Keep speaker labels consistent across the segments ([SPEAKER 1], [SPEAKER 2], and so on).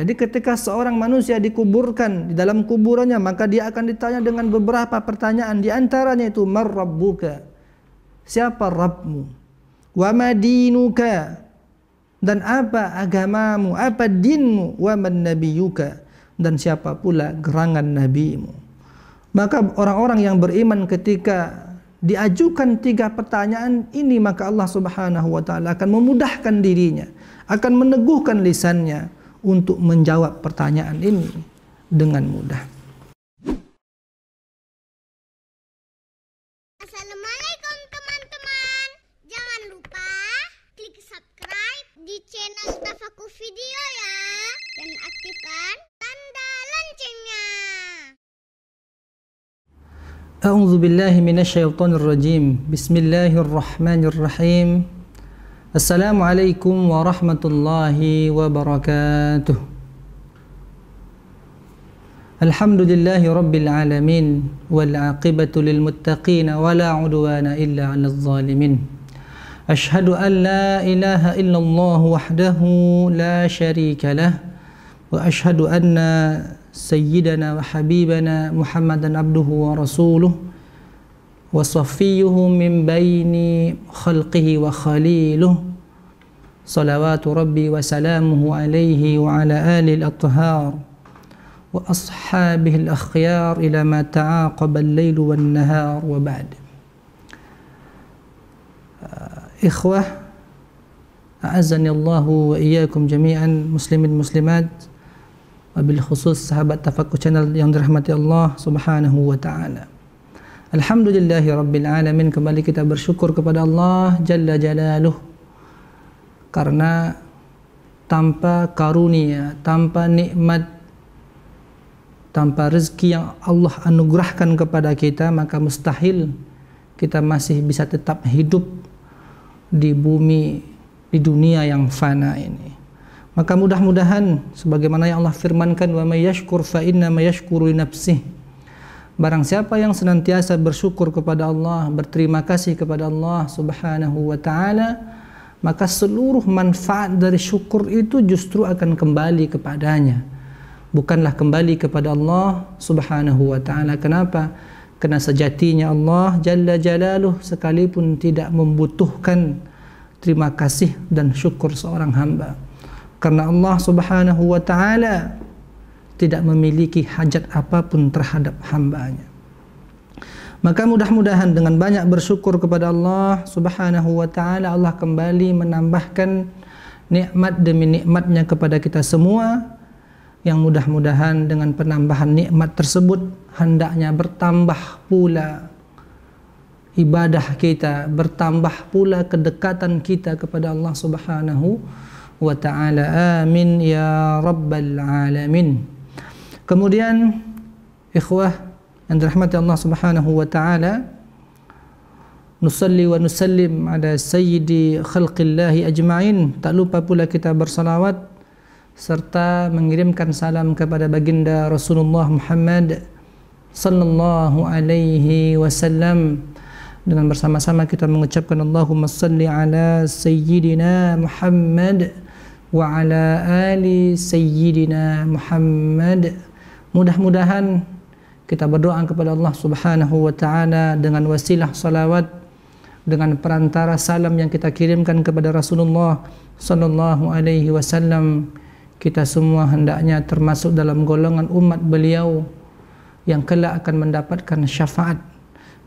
[SPEAKER 1] Jadi ketika seorang manusia dikuburkan di dalam kuburannya, maka dia akan ditanya dengan beberapa pertanyaan. Di antaranya itu, man rabbuka, siapa Rabbmu, wa ma dinuka, dan apa agamamu, apa dinmu, wa man nabiyuka, dan siapa pula gerangan nabimu. Maka orang-orang yang beriman ketika diajukan 3 pertanyaan ini, maka Allah Subhanahu wa taala akan memudahkan dirinya, akan meneguhkan lisannya untuk menjawab pertanyaan ini dengan mudah.
[SPEAKER 2] Assalamualaikum teman-teman. Jangan lupa klik subscribe di channel Tafakur Video ya, dan aktifkan tanda loncengnya.
[SPEAKER 1] A'udzu billahi minasyaitonir rajim. Bismillahirrahmanirrahim. Assalamualaikum warahmatullahi wabarakatuh. Alhamdulillahi rabbil alamin, wal aqibatu lil muttaqin, wala udwana illa 'alal zalimin. Ashhadu an la ilaha illallah wahdahu la syarika lah, wa ashhadu anna sayyidana wa habibana Muhammadan abduhu wa rasuluh wa saffiyuhu min baini khalqihi wa khaliluh, salawatu rabbi wa salamuhu alaihi wa ala alihi al-athhar wa ashabihi al-akhyar ila ma ta'aqaba al-lailu wan nahar wa ba'd. Ikhwah, a'azzani Allahu wa iyyakum jami'an, muslimin muslimat, wabil khusus sahabat Tafakur Channel yang dirahmati Allah Subhanahu wa taala. Alhamdulillahi rabbil alamin. Kembali kita bersyukur kepada Allah Jalla Jalaluh, karena tanpa karunia, tanpa nikmat, tanpa rezeki yang Allah anugerahkan kepada kita, maka mustahil kita masih bisa tetap hidup di bumi, di dunia yang fana ini. Maka mudah-mudahan sebagaimana yang Allah firmankan, wa may yashkur fa inna ma yashkuru li nafsihi. Barang siapa yang senantiasa bersyukur kepada Allah, berterima kasih kepada Allah Subhanahu wa taala, maka seluruh manfaat dari syukur itu justru akan kembali kepadanya, bukanlah kembali kepada Allah Subhanahu wa taala. Kenapa? Karena sejatinya Allah Jalla Jalaluh sekalipun tidak membutuhkan terima kasih dan syukur seorang hamba. Karena Allah Subhanahu wa taala tidak memiliki hajat apapun terhadap hambanya. Maka mudah-mudahan dengan banyak bersyukur kepada Allah Subhanahu wa taala, Allah kembali menambahkan nikmat demi nikmatnya kepada kita semua, yang mudah-mudahan dengan penambahan nikmat tersebut hendaknya bertambah pula ibadah kita, bertambah pula kedekatan kita kepada Allah Subhanahu wa ta'ala. Amin ya rabbal alamin. Kemudian ikhwah yang dirahmati Allah Subhanahu wa ta'ala, nusalli wa nusallim ala sayyidi khalqillahi ajma'in. Tak lupa pula kita bersalawat serta mengirimkan salam kepada baginda Rasulullah Muhammad sallallahu alaihi wasallam, dengan bersama-sama kita mengucapkan Allahumma salli ala sayyidina Muhammad wa ala ali sayyidina Muhammad. Mudah-mudahan kita berdoa kepada Allah Subhanahu wa taala dengan wasilah salawat, dengan perantara salam yang kita kirimkan kepada Rasulullah sallallahu alaihi wasallam, kita semua hendaknya termasuk dalam golongan umat beliau yang kelak akan mendapatkan syafaat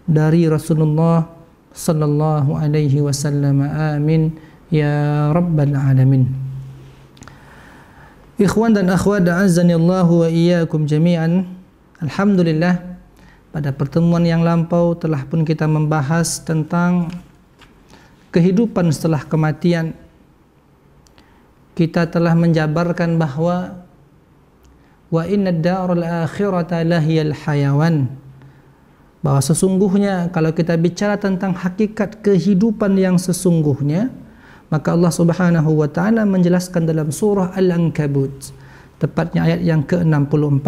[SPEAKER 1] dari Rasulullah sallallahu alaihi wasallam. Amin ya rabbal alamin. Ikhwan dan akhwat, a'azzani Allahu wa iyyakum jami'an. Alhamdulillah, pada pertemuan yang lampau telah pun kita membahas tentang kehidupan setelah kematian. Kita telah menjabarkan bahwa wa inna ad-daral akhirata lahiyal hayawan, bahwa sesungguhnya kalau kita bicara tentang hakikat kehidupan yang sesungguhnya, maka Allah Subhanahu wa taala menjelaskan dalam surah Al-Ankabut, tepatnya ayat yang ke-64,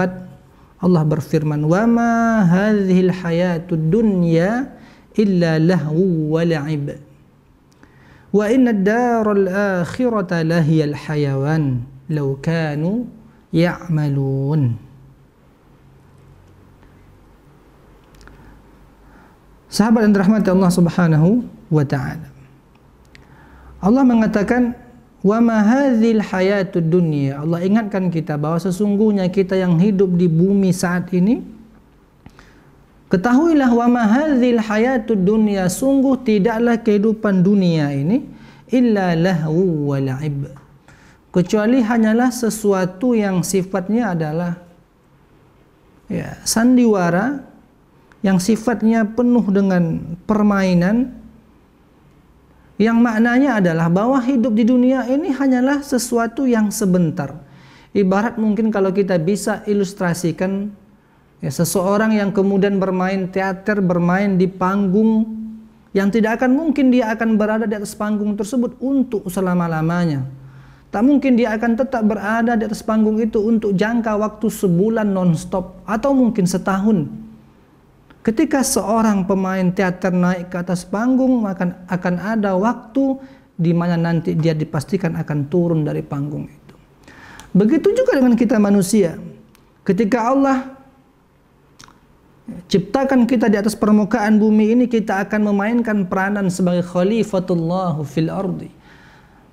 [SPEAKER 1] Allah berfirman, wa ma hadhil hayatud dunya illa lahu wa la'ib wa inna ad-daral akhirata lahiyal hayawan law kanu ya'malun. Sahabat yang dirahmati Allah Subhanahu wa taala. Allah mengatakan wa ma hadzil hayatud dunya. Allah ingatkan kita bahwa sesungguhnya kita yang hidup di bumi saat ini, ketahuilah wa ma hadzil hayatud dunya, sungguh tidaklah kehidupan dunia ini illa lahu wa la'ib, kecuali hanyalah sesuatu yang sifatnya adalah sandiwara, yang sifatnya penuh dengan permainan, yang maknanya adalah bahwa hidup di dunia ini hanyalah sesuatu yang sebentar. Ibarat mungkin kalau kita bisa ilustrasikan, seseorang yang kemudian bermain teater, bermain di panggung, yang tidak akan mungkin dia akan berada di atas panggung tersebut untuk selama-lamanya. Tak mungkin dia akan tetap berada di atas panggung itu untuk jangka waktu sebulan non-stop atau mungkin setahun. Ketika seorang pemain teater naik ke atas panggung, maka akan ada waktu di mana nanti dia dipastikan akan turun dari panggung itu. Begitu juga dengan kita manusia. Ketika Allah ciptakan kita di atas permukaan bumi ini, kita akan memainkan peranan sebagai khalifatullah fil ardi,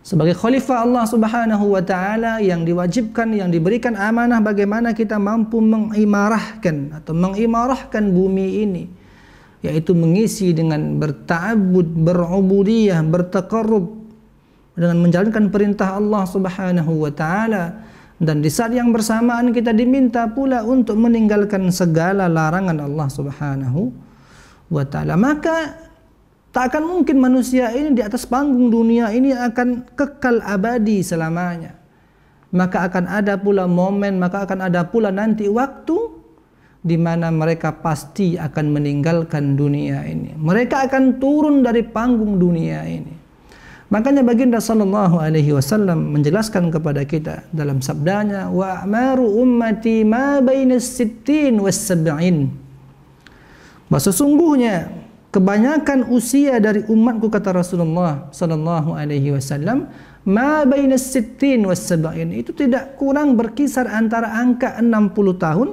[SPEAKER 1] sebagai khalifah Allah Subhanahu wa taala yang diwajibkan, yang diberikan amanah bagaimana kita mampu mengimarahkan atau mengimarahkan bumi ini, yaitu mengisi dengan berta'abbud, berubudiyah, bertaqarrub dengan menjalankan perintah Allah Subhanahu wa taala, dan di saat yang bersamaan kita diminta pula untuk meninggalkan segala larangan Allah Subhanahu wa taala. Maka tak akan mungkin manusia ini di atas panggung dunia ini akan kekal abadi selamanya. Maka akan ada pula momen, maka akan ada pula nanti waktu di mana mereka pasti akan meninggalkan dunia ini. Mereka akan turun dari panggung dunia ini. Makanya baginda sallallahu alaihi wasallam menjelaskan kepada kita dalam sabdanya, wa amaru ummati ma bainas sittin was sab'in. Bahwa sesungguhnya kebanyakan usia dari umatku, kata Rasulullah sallallahu alaihi wasallam, ma bainas sittin was sab'in, itu tidak kurang berkisar antara angka 60 tahun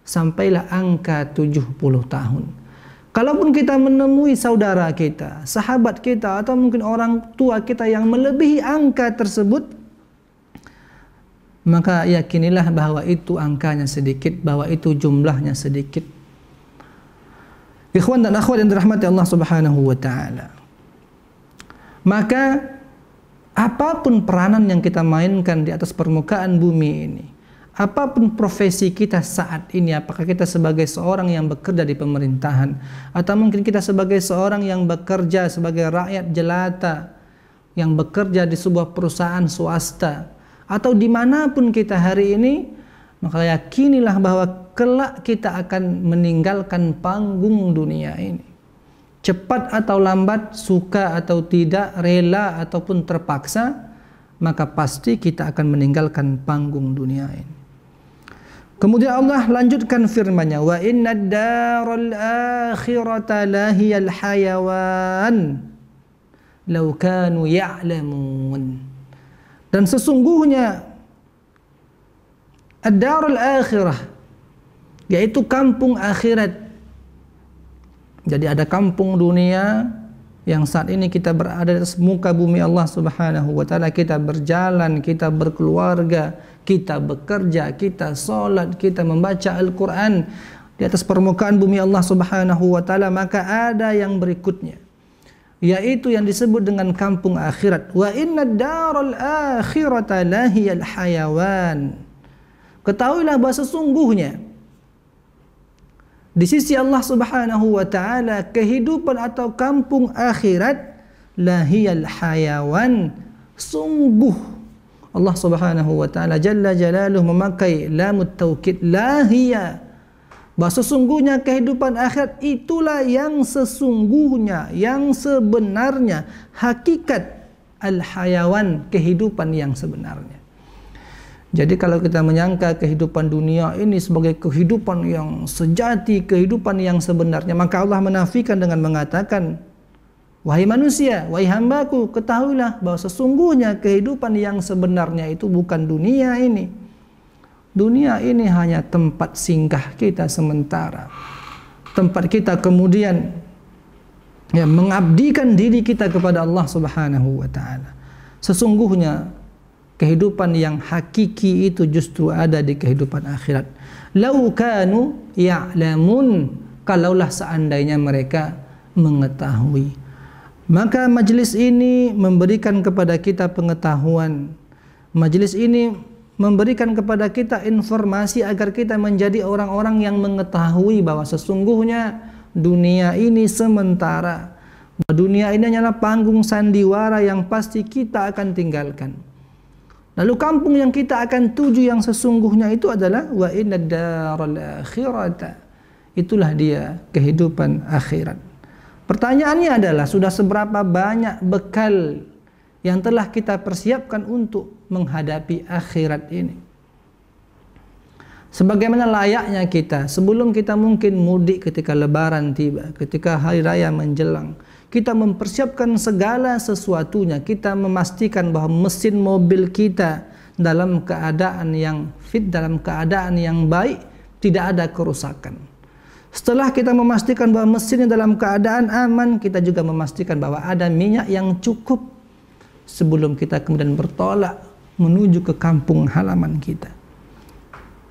[SPEAKER 1] sampailah angka 70 tahun. Kalaupun kita menemui saudara kita, sahabat kita, atau mungkin orang tua kita yang melebihi angka tersebut, maka yakinilah bahwa itu angkanya sedikit, bahwa itu jumlahnya sedikit. Ikhwan dan akhwat yang dirahmati Allah Subhanahu wa taala. Maka apapun peranan yang kita mainkan di atas permukaan bumi ini, apapun profesi kita saat ini, apakah kita sebagai seorang yang bekerja di pemerintahan, atau mungkin kita sebagai seorang yang bekerja sebagai rakyat jelata, yang bekerja di sebuah perusahaan swasta, atau dimanapun kita hari ini, maka yakinilah bahwa kelak kita akan meninggalkan panggung dunia ini. Cepat atau lambat, suka atau tidak, rela ataupun terpaksa, maka pasti kita akan meninggalkan panggung dunia ini. Kemudian Allah lanjutkan firman-Nya, wa innad daral akhirata lahiyal hayawan law kanu ya'lamun. Dan sesungguhnya ad-darul akhirah, yaitu kampung akhirat. Jadi ada kampung dunia yang saat ini kita berada di atas muka bumi Allah Subhanahu wa taala, kita berjalan, kita berkeluarga, kita bekerja, kita salat, kita membaca Al-Qur'an di atas permukaan bumi Allah Subhanahu wa taala. Maka ada yang berikutnya, yaitu yang disebut dengan kampung akhirat. Wa innad daral akhirata lahiyal hayawan. Ketahuilah bahwa sesungguhnya di sisi Allah Subhanahu wa taala kehidupan atau kampung akhirat lahiyal hayawan, sungguh Allah Subhanahu wa taala jalla jalaluhu memakai lamut taukid lahiya, bahwa sesungguhnya kehidupan akhirat itulah yang sesungguhnya, yang sebenarnya, hakikat al-hayawan, kehidupan yang sebenarnya. Jadi kalau kita menyangka kehidupan dunia ini sebagai kehidupan yang sejati, kehidupan yang sebenarnya, maka Allah menafikan dengan mengatakan, wahai manusia, wahai hambaku, ketahuilah bahwa sesungguhnya kehidupan yang sebenarnya itu bukan dunia ini. Dunia ini hanya tempat singgah kita sementara. Tempat kita kemudian mengabdikan diri kita kepada Allah Subhanahu wa taala. Sesungguhnya kehidupan yang hakiki itu justru ada di kehidupan akhirat. Lau kanu ya'lamun, kalaulah seandainya mereka mengetahui. Maka majlis ini memberikan kepada kita pengetahuan. Majlis ini memberikan kepada kita informasi agar kita menjadi orang-orang yang mengetahui bahwa sesungguhnya dunia ini sementara. Dunia ini hanyalah panggung sandiwara yang pasti kita akan tinggalkan. Lalu kampung yang kita akan tuju yang sesungguhnya itu adalah wa innad daral akhirata. Itulah dia kehidupan akhirat. Pertanyaannya adalah, sudah seberapa banyak bekal yang telah kita persiapkan untuk menghadapi akhirat ini? Sebagaimana layaknya kita, sebelum kita mungkin mudik ketika lebaran tiba, ketika hari raya menjelang, kita mempersiapkan segala sesuatunya. Kita memastikan bahwa mesin mobil kita dalam keadaan yang fit, dalam keadaan yang baik, tidak ada kerusakan. Setelah kita memastikan bahwa mesinnya dalam keadaan aman, kita juga memastikan bahwa ada minyak yang cukup sebelum kita kemudian bertolak menuju ke kampung halaman kita.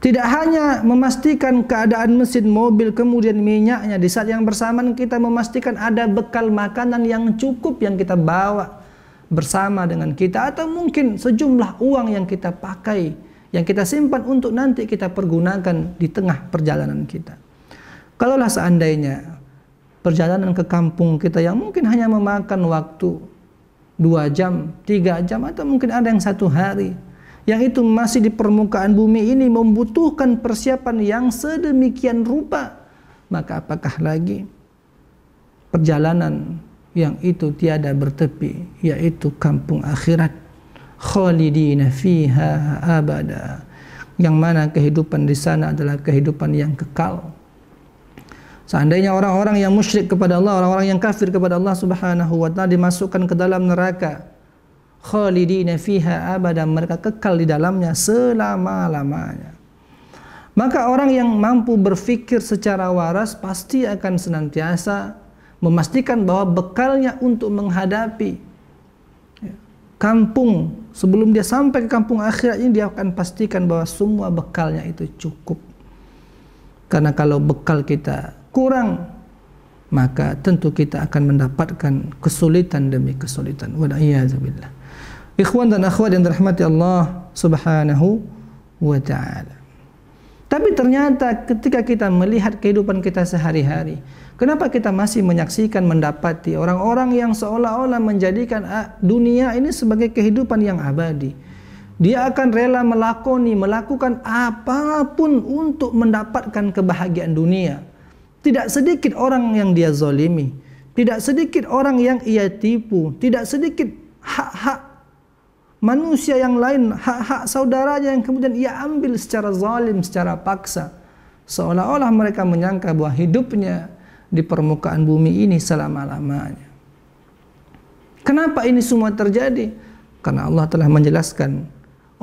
[SPEAKER 1] Tidak hanya memastikan keadaan mesin mobil kemudian minyaknya, di saat yang bersamaan kita memastikan ada bekal makanan yang cukup yang kita bawa bersama dengan kita, atau mungkin sejumlah uang yang kita pakai, yang kita simpan untuk nanti kita pergunakan di tengah perjalanan kita. Kalaulah seandainya perjalanan ke kampung kita yang mungkin hanya memakan waktu 2 jam, 3 jam, atau mungkin ada yang 1 hari, yang itu masih di permukaan bumi ini membutuhkan persiapan yang sedemikian rupa, maka apakah lagi perjalanan yang itu tiada bertepi, yaitu kampung akhirat, khalidina fiha abada, yang mana kehidupan di sana adalah kehidupan yang kekal. Seandainya orang-orang yang musyrik kepada Allah, orang-orang yang kafir kepada Allah Subhanahu wa taala dimasukkan ke dalam neraka, khalidina fiha abada, mereka kekal di dalamnya selama-lamanya. Maka orang yang mampu berfikir secara waras pasti akan senantiasa memastikan bahwa bekalnya untuk menghadapi kampung, sebelum dia sampai ke kampung akhirat ini, dia akan pastikan bahwa semua bekalnya itu cukup. Karena kalau bekal kita kurang, maka tentu kita akan mendapatkan kesulitan demi kesulitan. Wal'iyadzubillah. Ikhwan dan akhwat yang dirahmati Allah Subhanahu wa ta'ala. Tapi ternyata ketika kita melihat kehidupan kita sehari-hari, kenapa kita masih menyaksikan, mendapati orang-orang yang seolah-olah menjadikan dunia ini sebagai kehidupan yang abadi. Dia akan rela melakukan apapun untuk mendapatkan kebahagiaan dunia. Tidak sedikit orang yang dia zalimi, tidak sedikit orang yang ia tipu, tidak sedikit hak-hak manusia yang lain, hak-hak saudaranya yang kemudian ia ambil secara zalim, secara paksa, seolah-olah mereka menyangka bahwa hidupnya di permukaan bumi ini selama-lamanya. Kenapa ini semua terjadi? Karena Allah telah menjelaskan,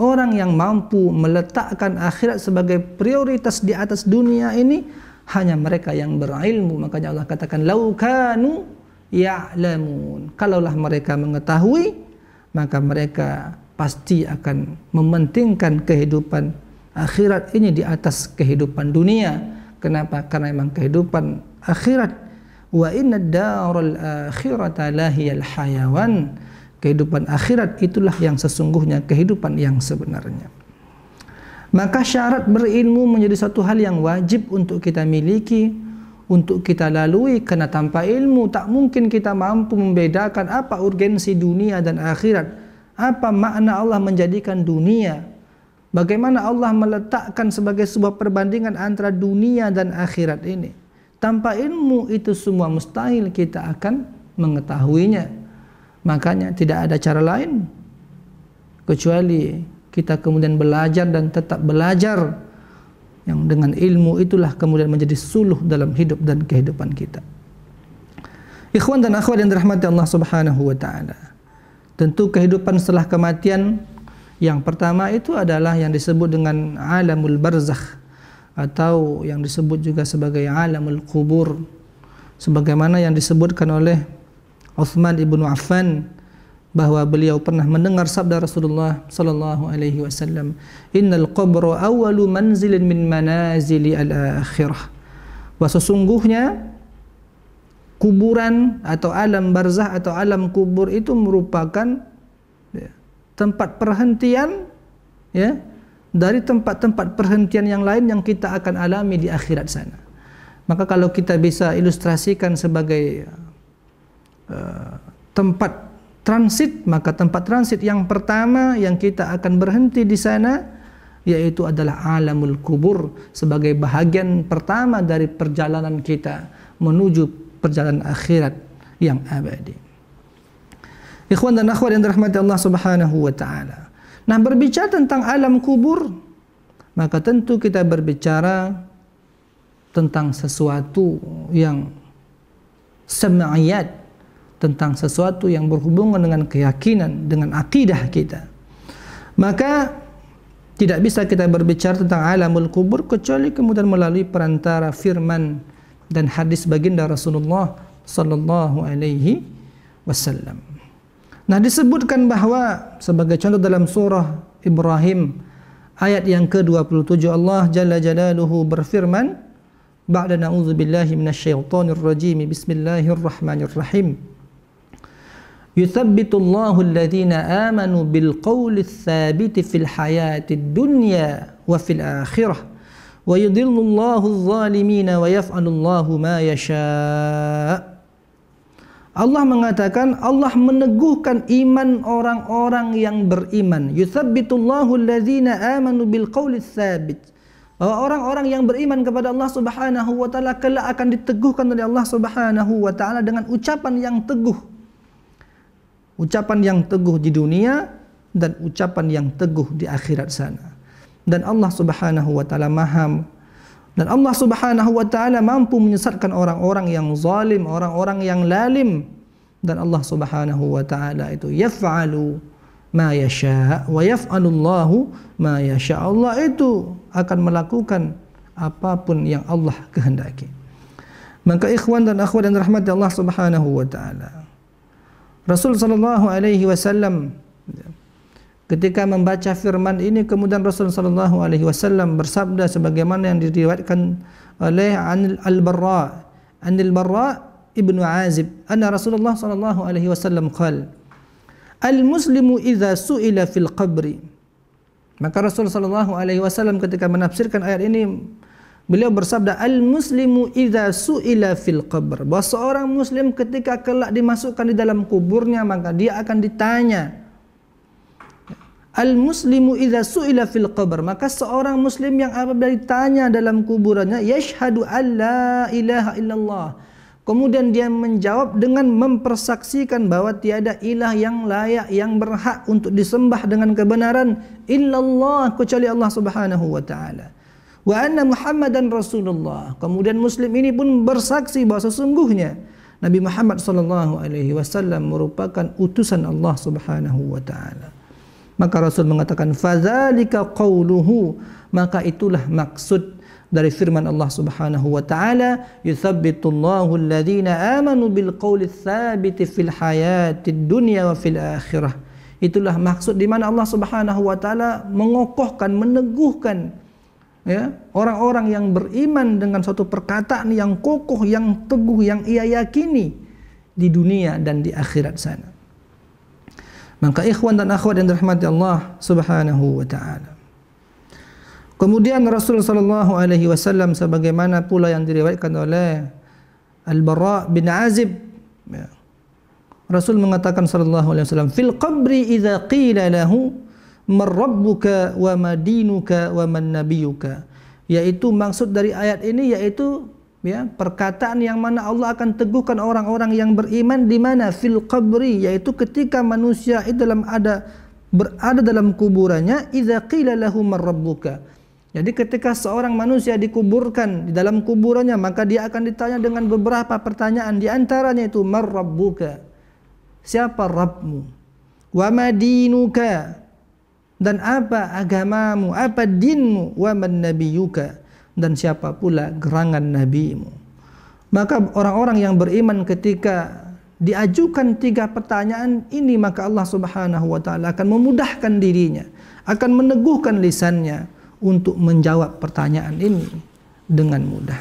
[SPEAKER 1] orang yang mampu meletakkan akhirat sebagai prioritas di atas dunia ini hanya mereka yang berilmu. Makanya Allah katakan, lau kanu ya'lamun, kalaulah mereka mengetahui, maka mereka pasti akan mementingkan kehidupan akhirat ini di atas kehidupan dunia. Kenapa? Karena memang kehidupan akhirat, wa innad daral akhirata lahiyal hayawan, kehidupan akhirat itulah yang sesungguhnya kehidupan yang sebenarnya. Maka syarat berilmu menjadi satu hal yang wajib untuk kita miliki, untuk kita lalui, karena tanpa ilmu tak mungkin kita mampu membedakan apa urgensi dunia dan akhirat, apa makna Allah menjadikan dunia, bagaimana Allah meletakkan sebagai sebuah perbandingan antara dunia dan akhirat ini. Tanpa ilmu itu semua mustahil kita akan mengetahuinya. Makanya tidak ada cara lain kecuali kita kemudian belajar dan tetap belajar, yang dengan ilmu itulah kemudian menjadi suluh dalam hidup dan kehidupan kita. Ikhwan dan akhwat yang dirahmati Allah Subhanahu wa taala, tentu kehidupan setelah kematian Yang pertama itu adalah yang disebut dengan alamul barzakh, atau yang disebut juga sebagai alamul kubur, sebagaimana yang disebutkan oleh Utsman ibnu Affan bahwa beliau pernah mendengar sabda Rasulullah sallallahu alaihi wasallam, innal qabra awwalu manzilin min manazili al-akhirah. Wa sesungguhnya kuburan atau alam barzah atau alam kubur itu merupakan tempat perhentian dari tempat-tempat perhentian yang lain yang kita akan alami di akhirat sana. Maka kalau kita bisa ilustrasikan sebagai tempat transit, maka tempat transit yang pertama yang kita akan berhenti di sana yaitu adalah alamul kubur, sebagai bahagian pertama dari perjalanan kita menuju perjalanan akhirat yang abadi. Ikhwan dan akhwat yang dirahmati Allah Subhanahu wa taala. Nah, berbicara tentang alam kubur, maka tentu kita berbicara tentang sesuatu yang sam'iyat, tentang sesuatu yang berhubungan dengan keyakinan, dengan akidah kita. Maka tidak bisa kita berbicara tentang alamul kubur kecuali kemudian melalui perantara firman dan hadis baginda Rasulullah sallallahu alaihi wasallam. Nah, disebutkan bahwa sebagai contoh dalam surah Ibrahim ayat yang ke-27, Allah Jalla Jalaluhu berfirman, ba'da na'udzubillahi minasyaitonir rajim, bismillahirrahmanirrahim, yuthabbitullahu alladhina amanu bilqawlis tsabiti fil hayatid dunya wa fil akhirah wa yudhillullahu adh-dhalimina wa yaf'alullahu ma yasha'. Allah mengatakan Allah meneguhkan iman orang-orang yang beriman. Yuthabbitullahu alladhina amanu bilqawlis tsabit. Bahwa orang-orang yang beriman kepada Allah Subhanahu wa taala kelak akan diteguhkan oleh Allah Subhanahu wa taala dengan ucapan yang teguh. Ucapan yang teguh di dunia dan ucapan yang teguh di akhirat sana. Dan Allah Subhanahu wa taala Maha, dan Allah Subhanahu wa taala mampu menyesatkan orang-orang yang zalim, orang-orang yang lalim. Dan Allah Subhanahu wa taala itu yaf'alu ma yasha' wa yaf'alullahu ma yasha'. Allah itu akan melakukan apapun yang Allah kehendaki. Maka ikhwan dan akhwat yang dirahmati Allah Subhanahu wa taala, Rasul sallallahu alaihi wasallam ketika membaca firman ini, kemudian Rasul sallallahu alaihi wasallam bersabda sebagaimana yang diriwayatkan oleh Al-Barra, Al-Barra ibnu Azib, anna Rasulullah sallallahu alaihi wasallam qala, al-muslimu idza su'ila fil qabri. Maka Rasul sallallahu alaihi wasallam ketika menafsirkan ayat ini, beliau bersabda, al-muslimu idza su'ila fil qabr, bahwa seorang muslim ketika kelak dimasukkan di dalam kuburnya maka dia akan ditanya. Al-muslimu idza su'ila fil qabr, maka seorang muslim yang apabila ditanya dalam kuburannya, yashhadu an la ilaha illallah, kemudian dia menjawab dengan mempersaksikan bahwa tiada ilah yang layak, yang berhak untuk disembah dengan kebenaran illallah, kecuali Allah Subhanahu wa taala. Wa anna Muhammadan Rasulullah, kemudian muslim ini pun bersaksi bahwa sesungguhnya Nabi Muhammad sallallahu alaihi wasallam merupakan utusan Allah Subhanahu wa taala. Maka Rasul mengatakan, fadzalika qauluhu, maka itulah maksud dari firman Allah Subhanahu wa taala, yuthabbitullahu alladhina amanu bilqawli tsabiti fil hayatid dunya wa fil akhirah. Itulah maksud di mana Allah Subhanahu wa taala mengokohkan, meneguhkan orang-orang yang beriman dengan suatu perkataan yang kokoh, yang teguh, yang ia yakini di dunia dan di akhirat sana. Maka ikhwan dan akhwat yang dirahmati Allah Subhanahu wa taala, kemudian Rasul sallallahu alaihi wasallam sebagaimana pula yang diriwayatkan oleh Al-Barra bin Azib, Rasul mengatakan sallallahu alaihi wasallam, fil qabri idza qila lahu man rabbuka wa ma dinuka wa man nabiyuka, yaitu maksud dari ayat ini yaitu perkataan yang mana Allah akan teguhkan orang-orang yang beriman di mana fil qabri, yaitu ketika manusia itu berada dalam kuburannya, idza qila lahu man rabbuka. Jadi ketika seorang manusia dikuburkan di dalam kuburannya, maka dia akan ditanya dengan beberapa pertanyaan, di antaranya itu man rabbuka, siapa Rabbmu, wa ma dinuka, dan apa agamamu, apa dinmu, wa man nabiyuka, dan siapa pula gerangan nabimu. Maka orang-orang yang beriman ketika diajukan 3 pertanyaan ini, maka Allah Subhanahu wa taala akan memudahkan dirinya, akan meneguhkan lisannya untuk menjawab pertanyaan ini dengan mudah.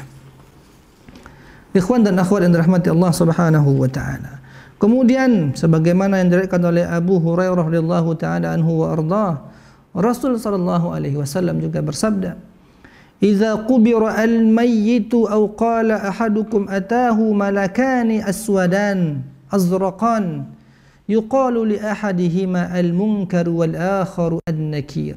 [SPEAKER 1] Ikhwan dan akhwat yang dirahmati Allah Subhanahu wa taala. Kemudian sebagaimana yang diriwayatkan oleh Abu Hurairah radhiyallahu taala anhu wa ardhah, Rasul sallallahu alaihi wasallam juga bersabda, "Idza qubira al-mayyitu aw qala ahadukum atahu malakani aswadan azraqan yuqalu li ahadihima al-munkar wal akharu an-nakir."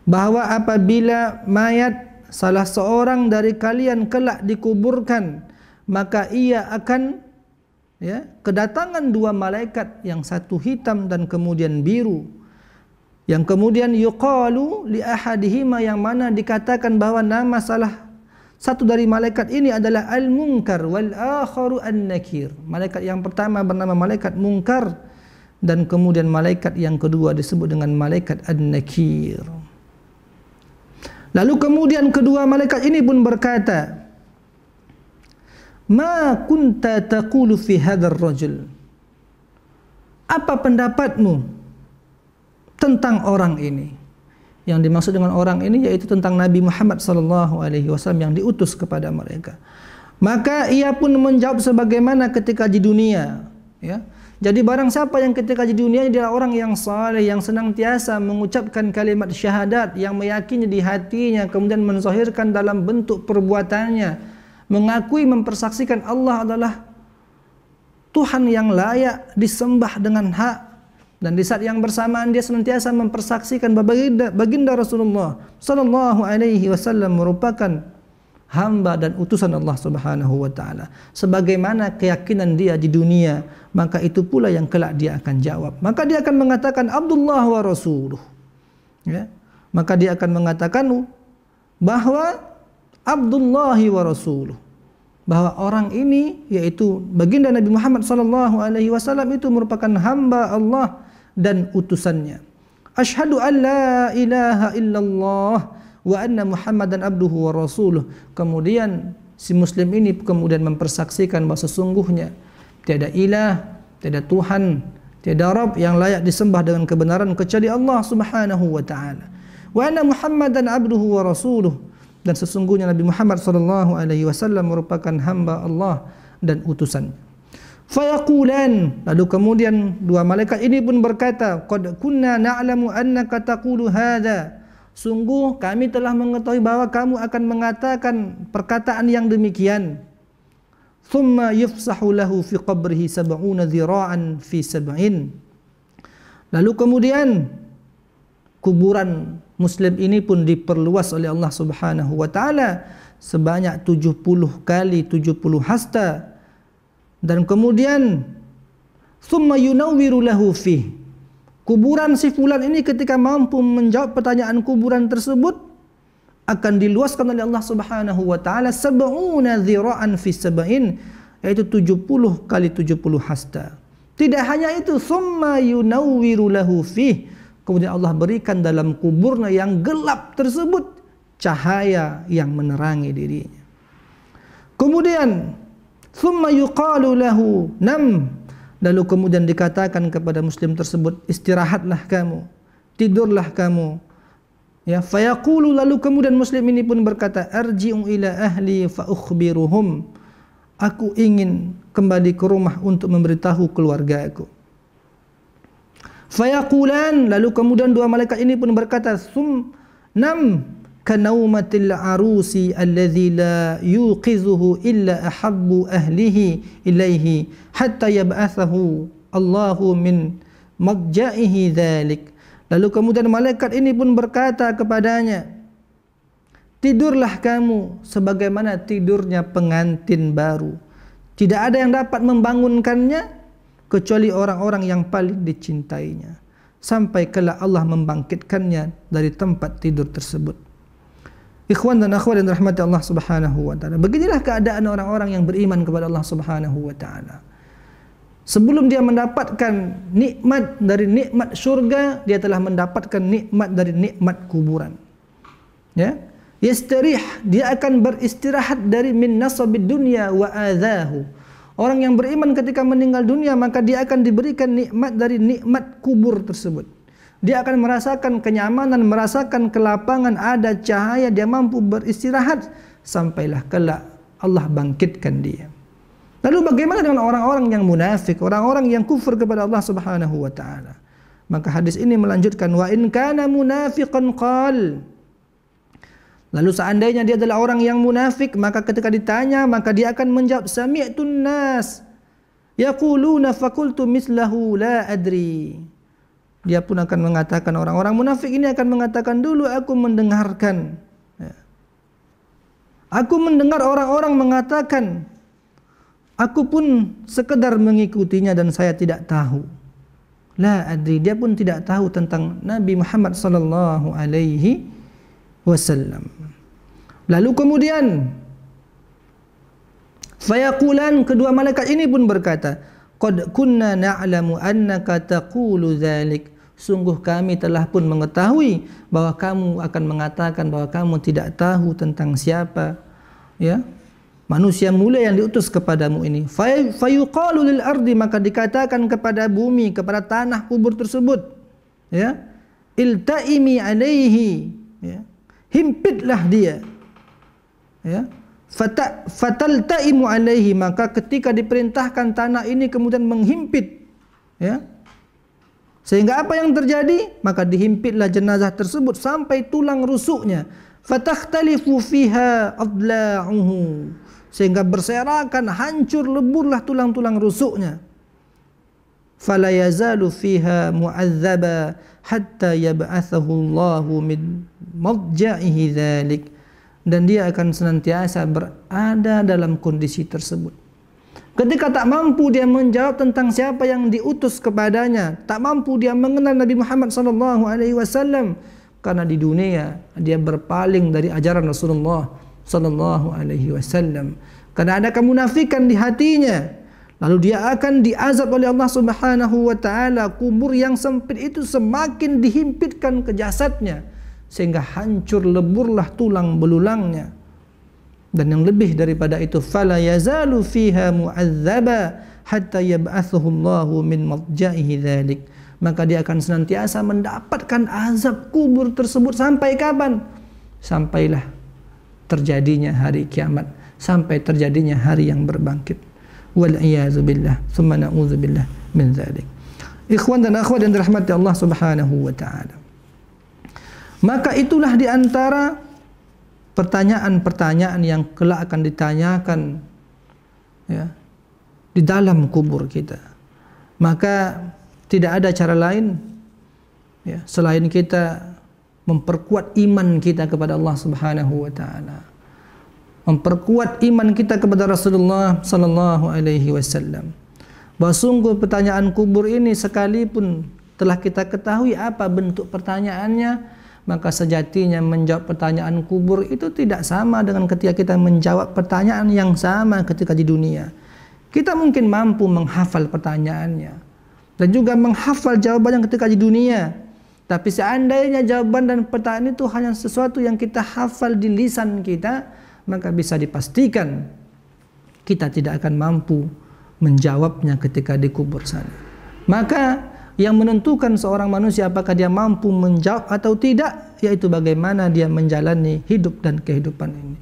[SPEAKER 1] Bahwa apabila mayat salah seorang dari kalian kelak dikuburkan, maka ia akan kedatangan 2 malaikat, yang satu hitam dan kemudian biru, yang kemudian yuqalu li ahadihima, yang mana dikatakan bahwa nama salah satu dari malaikat ini adalah al-munkar wal akharu an-nakir. Malaikat yang pertama bernama malaikat munkar, dan kemudian malaikat yang kedua disebut dengan malaikat an-nakir. Lalu kemudian kedua malaikat ini pun berkata, "Ma kunta taqulu fi hadzal rajul?" Apa pendapatmu tentang orang ini? Yang dimaksud dengan orang ini yaitu tentang Nabi Muhammad sallallahu alaihi wasallam yang diutus kepada mereka. Maka ia pun menjawab sebagaimana ketika di dunia, ya. Jadi barang siapa yang ketika di dunia dia orang yang saleh, yang senantiasa mengucapkan kalimat syahadat, yang meyakini di hatinya, kemudian menzahirkan dalam bentuk perbuatannya, mengakui mempersaksikan Allah adalah Tuhan yang layak disembah dengan hak, dan di saat yang bersamaan dia senantiasa mempersaksikan baginda Rasulullah sallallahu alaihi wasallam merupakan hamba dan utusan Allah Subhanahu wa taala. Sebagaimana keyakinan dia di dunia, maka itu pula yang kelak dia akan jawab. Maka dia akan mengatakan Abdullah wa rasuluh. Ya. Maka dia akan mengatakan bahwa Abdullah wa rasuluh, bahwa orang ini yaitu baginda Nabi Muhammad sallallahu alaihi wasallam itu merupakan hamba Allah dan utusannya. Asyhadu an la ilaha illallah wa anna Muhammadan abduhu wa rasuluh. Kemudian si muslim ini kemudian mempersaksikan bahwa sesungguhnya tiada ilah, tiada Tuhan, tiada Rabb yang layak disembah dengan kebenaran kecuali Allah Subhanahu wa taala. Wa anna Muhammadan abduhu wa rasuluh, dan sesungguhnya Nabi Muhammad sallallahu alaihi wasallam merupakan hamba Allah dan utusan. Fayaqulan, lalu kemudian 2 malaikat ini pun berkata, qad kunna na'lamu annaka taqulu hadza. Sungguh kami telah mengetahui bahwa kamu akan mengatakan perkataan yang demikian. Thumma yufsahu lahu fi qabrihi 70 dhira'an fi 70. Lalu kemudian kuburan muslim ini pun diperluas oleh Allah Subhanahu wa taala sebanyak 70 kali 70 hasta. Dan kemudian thumma yunawwiru lahu fi. Kuburan si fulan ini ketika mampu menjawab pertanyaan kuburan tersebut akan diluaskan oleh Allah Subhanahu wa taala 70 dhira'an fi 70, yaitu 70 kali 70 hasta. Tidak hanya itu, summa yunawwiru lahu fi, kemudian Allah berikan dalam kuburnya yang gelap tersebut cahaya yang menerangi dirinya. Kemudian summa yuqalu lahu nam, lalu kemudian dikatakan kepada muslim tersebut, istirahatlah kamu, tidurlah kamu. Ya, fayaqulu, lalu kemudian muslim ini pun berkata, arji'u ila ahli fa ukhbiruhum, aku ingin kembali ke rumah untuk memberitahu keluargaku. Fayaqulan, lalu kemudian 2 malaikat ini pun berkata, nam kanaumatil arusi alladhi la yuqizuhu illa ahabbu ahlihi ilaihi hatta yab'athahu Allahu min madja'ihi dhalik. Lalu kemudian malaikat ini pun berkata kepadanya, tidurlah kamu sebagaimana tidurnya pengantin baru. Tidak ada yang dapat membangunkannya kecuali orang-orang yang paling dicintainya, sampai kelak Allah membangkitkannya dari tempat tidur tersebut. Ikhwan dan akhwat yang dirahmati Allah Subhanahu wa taala. Beginilah keadaan orang-orang yang beriman kepada Allah Subhanahu wa taala. Sebelum dia mendapatkan nikmat dari nikmat syurga, dia telah mendapatkan nikmat dari nikmat kuburan. Ya, yastarih, dia akan beristirahat dari min nasabid dunya wa adzahu. Orang yang beriman ketika meninggal dunia, maka dia akan diberikan nikmat dari nikmat kubur tersebut. Dia akan merasakan kenyamanan, merasakan kelapangan, ada cahaya, dia mampu beristirahat sampailah kelak Allah bangkitkan dia. Lalu bagaimana dengan orang-orang yang munafik, orang-orang yang kufur kepada Allah Subhanahu wa taala? Maka hadis ini melanjutkan, wa in kana munafiqan qal. Lalu seandainya dia adalah orang yang munafik, maka ketika ditanya, maka dia akan menjawab, sami'tun nas yaquluna faqultu mislahu la adri. Dia pun akan mengatakan, orang-orang munafik ini akan mengatakan, dulu aku mendengarkan, aku mendengar orang-orang mengatakan, aku pun sekedar mengikutinya dan saya tidak tahu. La adri, dia pun tidak tahu tentang Nabi Muhammad sallallahu alaihi wasallam. Lalu kemudian fayaqulan, kedua malaikat ini pun berkata, qad kunna na'lamu annaka taqulu dzalik. Sungguh kami telah pun mengetahui bahwa kamu akan mengatakan bahwa kamu tidak tahu tentang siapa, ya, manusia mulia yang diutus kepadamu ini. Fayuqalu lil ardi, maka dikatakan kepada bumi, kepada tanah kubur tersebut, ya, iltaimi alaihi, ya, himpitlah dia, ya, fataltaimu alaihi, maka ketika diperintahkan tanah ini kemudian menghimpit, ya, sehingga apa yang terjadi? Maka dihimpitlah jenazah tersebut sampai tulang rusuknya. Fatakhtalifu fiha adla'uhu, sehingga berserakan, hancur leburlah tulang-tulang rusuknya. Fala yazalu fiha mu'adzaba hatta yab'athahu Allahu min madja'ihi dzalik. Dan dia akan senantiasa berada dalam kondisi tersebut. Ketika tak mampu dia menjawab tentang siapa yang diutus kepadanya, tak mampu dia mengenal Nabi Muhammad sallallahu alaihi wasallam, karena di dunia dia berpaling dari ajaran Rasulullah sallallahu alaihi wasallam, karena ada kemunafikan di hatinya. Lalu dia akan diazab oleh Allah Subhanahu wa taala. Kubur yang sempit itu semakin dihimpitkan ke jasadnya sehingga hancur leburlah tulang belulangnya. Dan yang lebih daripada itu, fala yazalu fiha mu'adzaba hatta yab'athuhu Allahu min madja'ihi dzalik. Maka dia akan senantiasa mendapatkan azab kubur tersebut sampai kapan? Sampailah terjadinya hari kiamat, sampai terjadinya hari yang berbangkit. Wal iyaz billah, tsumma na'udzu billah min dzalik. Ikhwan dan akhwat yang dirahmati Allah Subhanahu wa taala. Maka itulah di antara pertanyaan-pertanyaan yang kelak akan ditanyakan, ya, di dalam kubur kita. Maka tidak ada cara lain, ya, selain kita memperkuat iman kita kepada Allah Subhanahu wa taala, memperkuat iman kita kepada Rasulullah sallallahu alaihi wasallam. Bahwa sungguh pertanyaan kubur ini sekalipun telah kita ketahui apa bentuk pertanyaannya, maka sejatinya menjawab pertanyaan kubur itu tidak sama dengan ketika kita menjawab pertanyaan yang sama ketika di dunia. Kita mungkin mampu menghafal pertanyaannya dan juga menghafal jawabannya ketika di dunia. Tapi seandainya jawaban dan pertanyaan itu hanya sesuatu yang kita hafal di lisan kita, maka bisa dipastikan kita tidak akan mampu menjawabnya ketika di kubur sana. Maka yang menentukan seorang manusia apakah dia mampu menjawab atau tidak, yaitu bagaimana dia menjalani hidup dan kehidupan ini.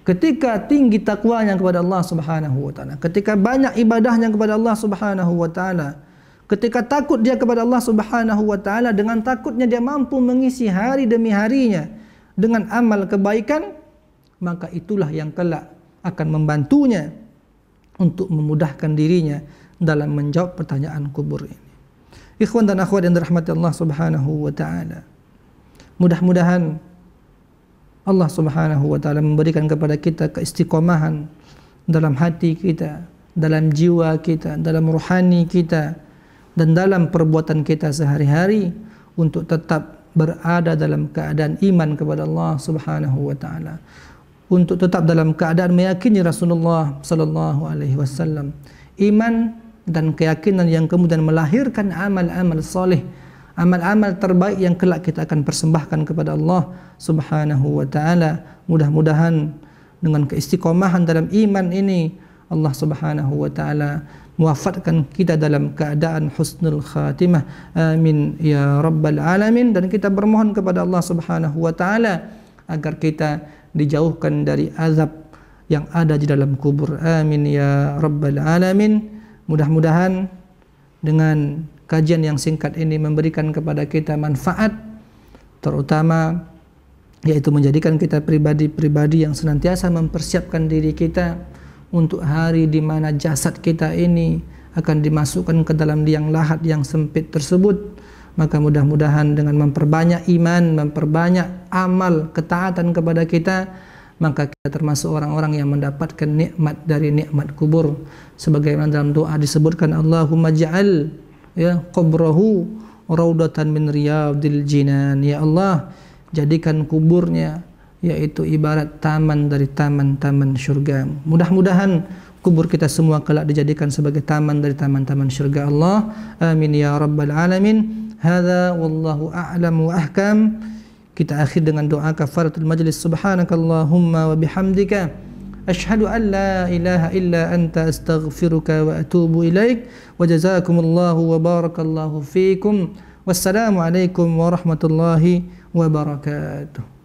[SPEAKER 1] Ketika tinggi takwanya kepada Allah Subhanahu wa taala, ketika banyak ibadahnya kepada Allah Subhanahu wa taala, ketika takut dia kepada Allah Subhanahu wa taala, dengan takutnya dia mampu mengisi hari demi harinya dengan amal kebaikan, maka itulah yang kelak akan membantunya untuk memudahkan dirinya dalam menjawab pertanyaan kubur ini. Ikhwan dan akhwat yang dirahmati Allah Subhanahu wa taala, mudah-mudahan Allah Subhanahu wa taala memberikan kepada kita keistiqomahan dalam hati kita, dalam jiwa kita, dalam rohani kita, dan dalam perbuatan kita sehari-hari untuk tetap berada dalam keadaan iman kepada Allah Subhanahu wa taala, untuk tetap dalam keadaan meyakini Rasulullah sallallahu alaihi wasallam. Iman dan keyakinan yang kemudian melahirkan amal-amal saleh, amal-amal terbaik yang kelak kita akan persembahkan kepada Allah Subhanahu wa taala. Mudah-mudahan dengan keistiqomahan dalam iman ini Allah Subhanahu wa taala mewafatkan kita dalam keadaan husnul khatimah. Amin ya rabbal alamin. Dan kita bermohon kepada Allah Subhanahu wa taala agar kita dijauhkan dari azab yang ada di dalam kubur. Amin ya rabbal alamin. Mudah-mudahan dengan kajian yang singkat ini memberikan kepada kita manfaat, terutama yaitu menjadikan kita pribadi-pribadi yang senantiasa mempersiapkan diri kita untuk hari di mana jasad kita ini akan dimasukkan ke dalam liang lahat yang sempit tersebut. Maka mudah-mudahan dengan memperbanyak iman, memperbanyak amal ketaatan kepada kita, maka kita termasuk orang-orang yang mendapatkan nikmat dari nikmat kubur. Sebagaimana dalam doa disebutkan, Allahumma ja'al ya qabrahu raudatan min riyadil jinan. Ya Allah, jadikan kuburnya yaitu ibarat taman dari taman-taman syurga. Mudah-mudahan kubur kita semua kelak dijadikan sebagai taman dari taman-taman syurga Allah. Amin ya rabbal alamin. Hadza wallahu a'lam wa ahkam. Kita akhir dengan doa kafaratul majlis. Subhanakallahumma wa bihamdika asyhadu an la ilaha illa anta astaghfiruka wa atubu ilaik. Wa jazakumullahu wa barakallahu fiikum. Wassalamu alaikum warahmatullahi wabarakatuh.